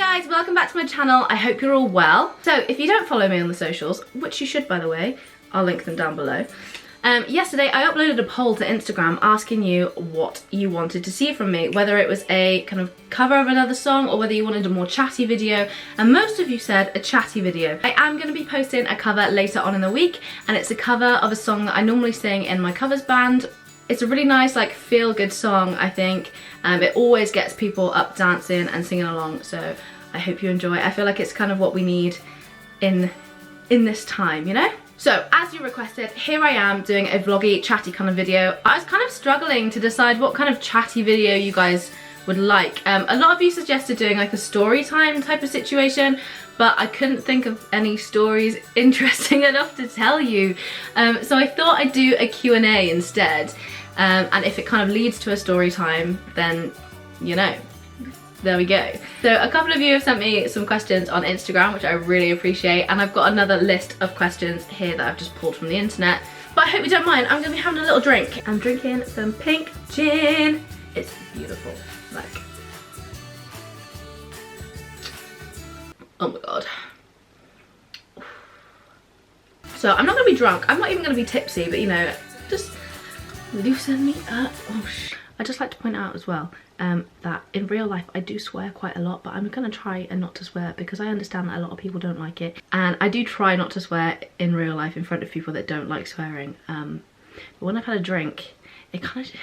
Hi guys, welcome back to my channel. I hope you're all well. So if you don't follow me on the socials, which you should by the way, I'll link them down below. Yesterday I uploaded a poll to Instagram asking you what you wanted to see from me, whether it was a kind of cover of another song or whether you wanted a more chatty video, and most of you said a chatty video. I am going to be posting a cover later on in the week, and it's a cover of a song that I normally sing in my covers band. It's a really nice, like, feel-good song, I think. It always gets people up dancing and singing along, so I hope you enjoy it. I feel like it's kind of what we need in this time, you know? So, as you requested, here I am doing a vloggy, chatty kind of video. I was kind of struggling to decide what kind of chatty video you guys would like. A lot of you suggested doing like a story time type of situation, but I couldn't think of any stories interesting enough to tell you. So I thought I'd do a Q&A instead. And if it kind of leads to a story time, then, you know, there we go. So a couple of you have sent me some questions on Instagram, which I really appreciate, and I've got another list of questions here that I've just pulled from the internet. But I hope you don't mind, I'm gonna be having a little drink. I'm drinking some pink gin. It's beautiful, like. Oh my God. So I'm not gonna be drunk, I'm not even gonna be tipsy, but you know, just loosen me up. Oh, I'd just like to point out as well that in real life I do swear quite a lot, but I'm gonna try and not to swear because I understand that a lot of people don't like it, and I do try not to swear in real life in front of people that don't like swearing. But when I've had a drink, it kind of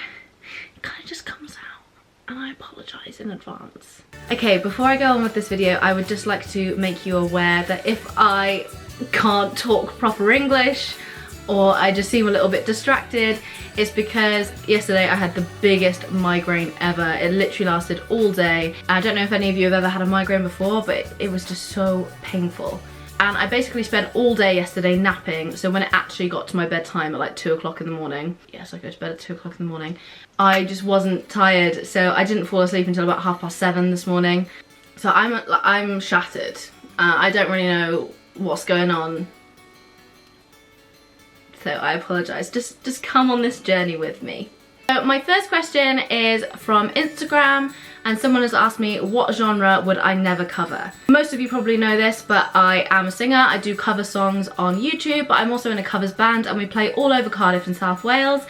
just comes out, and I apologise in advance. Okay, before I go on with this video, I would just like to make you aware that if I can't talk proper English or I just seem a little bit distracted, it's because yesterday I had the biggest migraine ever. It literally lasted all day. I don't know if any of you have ever had a migraine before, but it was just so painful. And I basically spent all day yesterday napping, so when it actually got to my bedtime at like 2 o'clock in the morning, yes, I go to bed at 2 o'clock in the morning, I just wasn't tired, so I didn't fall asleep until about 7:30 this morning. So I'm shattered. I don't really know what's going on. So I apologise, just come on this journey with me. So my first question is from Instagram, and someone has asked me what genre would I never cover. Most of you probably know this, but I am a singer. I do cover songs on YouTube, but I'm also in a covers band and we play all over Cardiff and South Wales.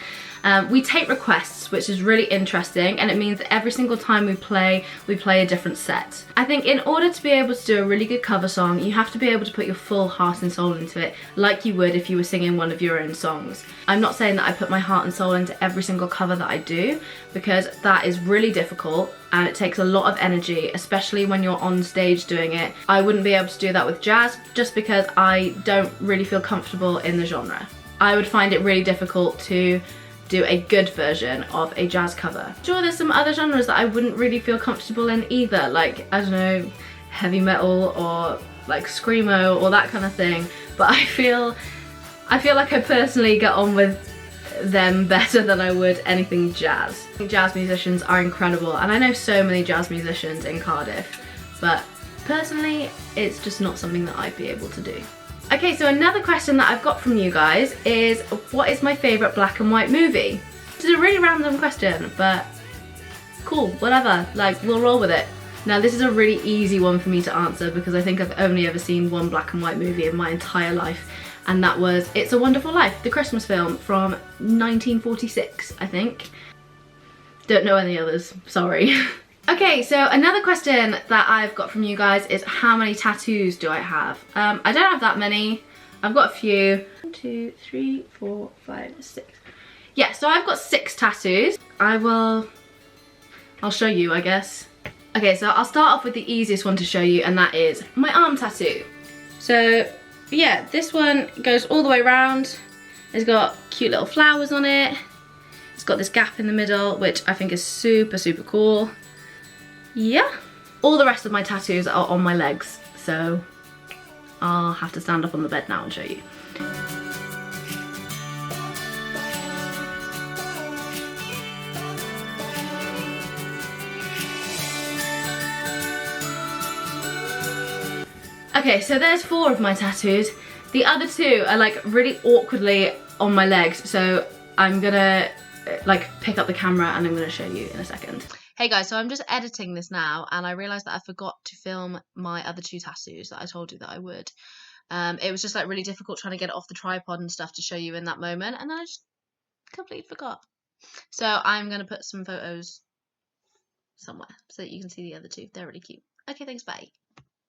We take requests, which is really interesting, and it means that every single time we play a different set. I think in order to be able to do a really good cover song, you have to be able to put your full heart and soul into it, like you would if you were singing one of your own songs. I'm not saying that I put my heart and soul into every single cover that I do, because that is really difficult and it takes a lot of energy, especially when you're on stage doing it. I wouldn't be able to do that with jazz, just because I don't really feel comfortable in the genre. I would find it really difficult to do a good version of a jazz cover. Sure, there's some other genres that I wouldn't really feel comfortable in either, like, I don't know, heavy metal or like screamo or that kind of thing, but I feel like I personally get on with them better than I would anything jazz. Jazz musicians are incredible, and I know so many jazz musicians in Cardiff, but personally it's just not something that I'd be able to do. Okay, so another question that I've got from you guys is, what is my favourite black and white movie? It's a really random question, but cool, whatever, like, we'll roll with it. Now, this is a really easy one for me to answer because I think I've only ever seen one black and white movie in my entire life, and that was It's a Wonderful Life, the Christmas film from 1946, I think. Don't know any others, sorry. Okay, so another question that I've got from you guys is, how many tattoos do I have? I don't have that many. I've got a few. 1, 2, 3, 4, 5, 6. Yeah, so I've got 6 tattoos. I'll show you, I guess. Okay, so I'll start off with the easiest one to show you, and that is my arm tattoo. So yeah, this one goes all the way around. It's got cute little flowers on it. It's got this gap in the middle, which I think is super, super cool. Yeah, all the rest of my tattoos are on my legs, so I'll have to stand up on the bed now and show you. Okay, so there's 4 of my tattoos. The other 2 are like really awkwardly on my legs, so I'm gonna like pick up the camera and I'm gonna show you in a second. Hey guys, so I'm just editing this now and I realised that I forgot to film my other 2 tattoos that I told you that I would. It was just like really difficult trying to get it off the tripod and stuff to show you in that moment, and then I just completely forgot. So I'm going to put some photos somewhere so that you can see the other 2. They're really cute. Okay, thanks, bye.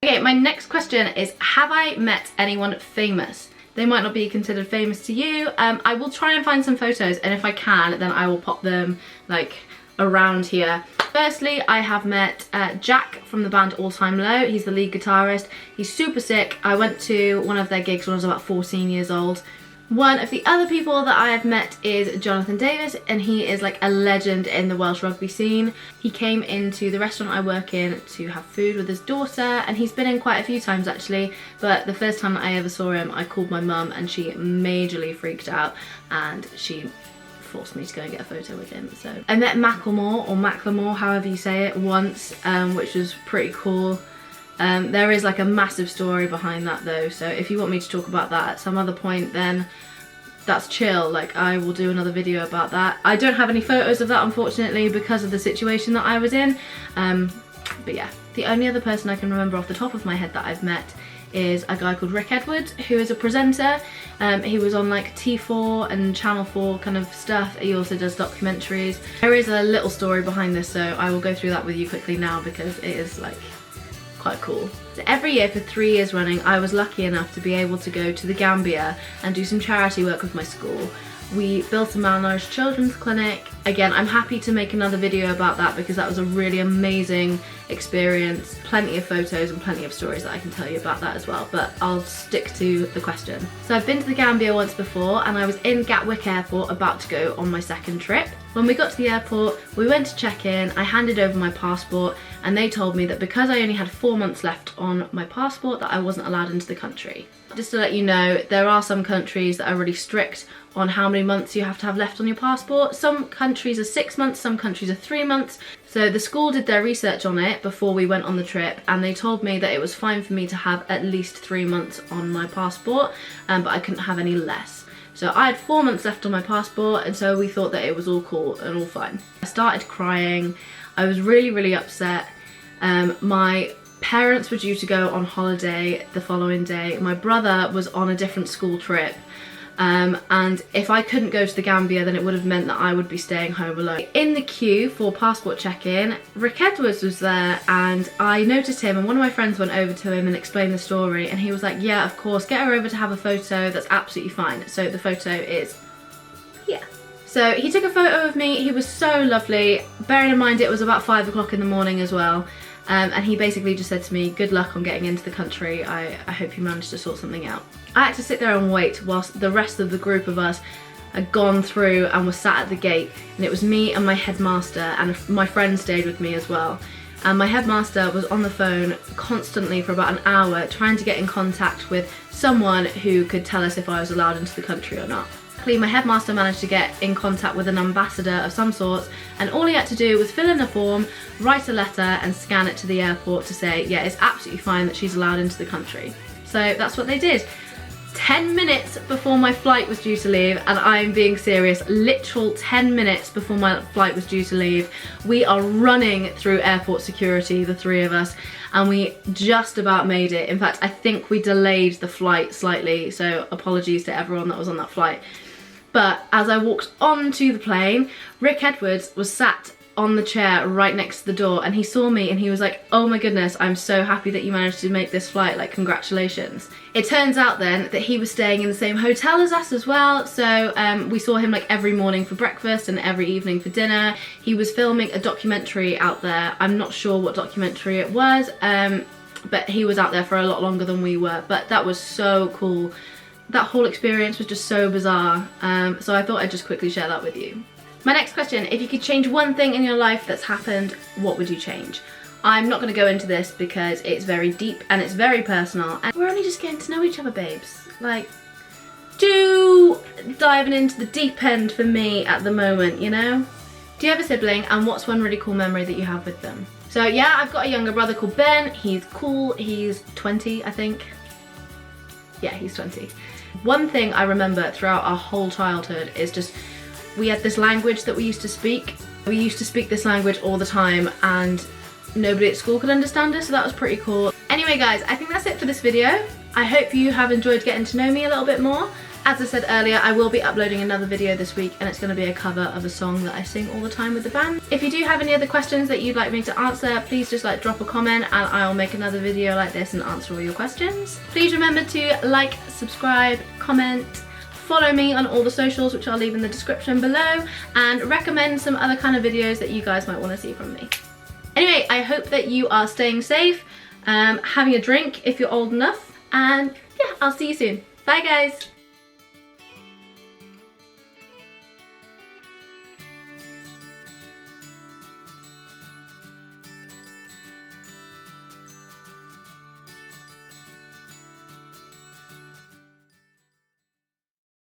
Okay, my next question is, have I met anyone famous? They might not be considered famous to you. I will try and find some photos, and if I can, then I will pop them like around here. Firstly, I have met Jack from the band All Time Low. He's the lead guitarist. He's super sick. I went to one of their gigs when I was about 14 years old. One of the other people that I have met is Jonathan Davis, and he is like a legend in the Welsh rugby scene. He came into the restaurant I work in to have food with his daughter, and he's been in quite a few times actually, but the first time that I ever saw him, I called my mum and she majorly freaked out and she forced me to go and get a photo with him. So I met Macklemore, or Macklemore, however you say it, once, which was pretty cool. There is like a massive story behind that though, so if you want me to talk about that at some other point, then that's chill. Like, I will do another video about that. I don't have any photos of that, unfortunately, because of the situation that I was in. But yeah, the only other person I can remember off the top of my head that I've met is a guy called Rick Edwards, who is a presenter. He was on like T4 and Channel 4 kind of stuff. He also does documentaries. There is a little story behind this, so I will go through that with you quickly now because it is like quite cool. So every year for 3 years running, I was lucky enough to be able to go to the Gambia and do some charity work with my school. We built a malnourished children's clinic. Again, I'm happy to make another video about that because that was a really amazing experience. Plenty of photos and plenty of stories that I can tell you about that as well, but I'll stick to the question. So I've been to the Gambia once before, and I was in Gatwick Airport about to go on my second trip. When we got to the airport, we went to check in, I handed over my passport, and they told me that because I only had 4 months left on my passport, that I wasn't allowed into the country. Just to let you know, there are some countries that are really strict on how many months you have to have left on your passport. Some countries are 6 months, some countries are 3 months. So the school did their research on it before we went on the trip, and they told me that it was fine for me to have at least 3 months on my passport, but I couldn't have any less. So I had 4 months left on my passport, and so we thought that it was all cool and all fine. I started crying. I was really, really upset. My parents were due to go on holiday the following day. My brother was on a different school trip. And if I couldn't go to the Gambia, then it would have meant that I would be staying home alone. In the queue for passport check-in, Rick Edwards was there, and I noticed him, and one of my friends went over to him and explained the story, and he was like, yeah, of course, get her over to have a photo, that's absolutely fine. So the photo is here. So he took a photo of me. He was so lovely, bearing in mind it was about 5 o'clock in the morning as well. And he basically just said to me, good luck on getting into the country. I hope you managed to sort something out. I had to sit there and wait whilst the rest of the group of us had gone through and was sat at the gate. And it was me and my headmaster, and my friend stayed with me as well. And my headmaster was on the phone constantly for about an hour trying to get in contact with someone who could tell us if I was allowed into the country or not. My headmaster managed to get in contact with an ambassador of some sort, and all he had to do was fill in a form, write a letter and scan it to the airport to say, yeah, it's absolutely fine that she's allowed into the country. So that's what they did. 10 minutes before my flight was due to leave, and I'm being serious, literal 10 minutes before my flight was due to leave, we are running through airport security, the 3 of us, and we just about made it. In fact, I think we delayed the flight slightly, so apologies to everyone that was on that flight. But as I walked onto the plane, Rick Edwards was sat on the chair right next to the door, and he saw me and he was like, oh my goodness, I'm so happy that you managed to make this flight, like congratulations. It turns out then that he was staying in the same hotel as us as well, so we saw him like every morning for breakfast and every evening for dinner. He was filming a documentary out there. I'm not sure what documentary it was, but he was out there for a lot longer than we were, but that was so cool. That whole experience was just so bizarre, so I thought I'd just quickly share that with you. My next question, if you could change one thing in your life that's happened, what would you change? I'm not going to go into this because it's very deep and it's very personal, and we're only just getting to know each other, babes. Like, do diving into the deep end for me at the moment, you know? Do you have a sibling, and what's one really cool memory that you have with them? So yeah, I've got a younger brother called Ben. He's cool, he's 20, I think. Yeah, he's 20. One thing I remember throughout our whole childhood is just, we had this language that we used to speak. We used to speak this language all the time and nobody at school could understand us, so that was pretty cool. Anyway guys, I think that's it for this video. I hope you have enjoyed getting to know me a little bit more. As I said earlier, I will be uploading another video this week and it's going to be a cover of a song that I sing all the time with the band. If you do have any other questions that you'd like me to answer, please just like drop a comment and I'll make another video like this and answer all your questions. Please remember to like, subscribe, comment, follow me on all the socials, which I'll leave in the description below, and recommend some other kind of videos that you guys might want to see from me. Anyway, I hope that you are staying safe, having a drink if you're old enough, and yeah, I'll see you soon. Bye guys!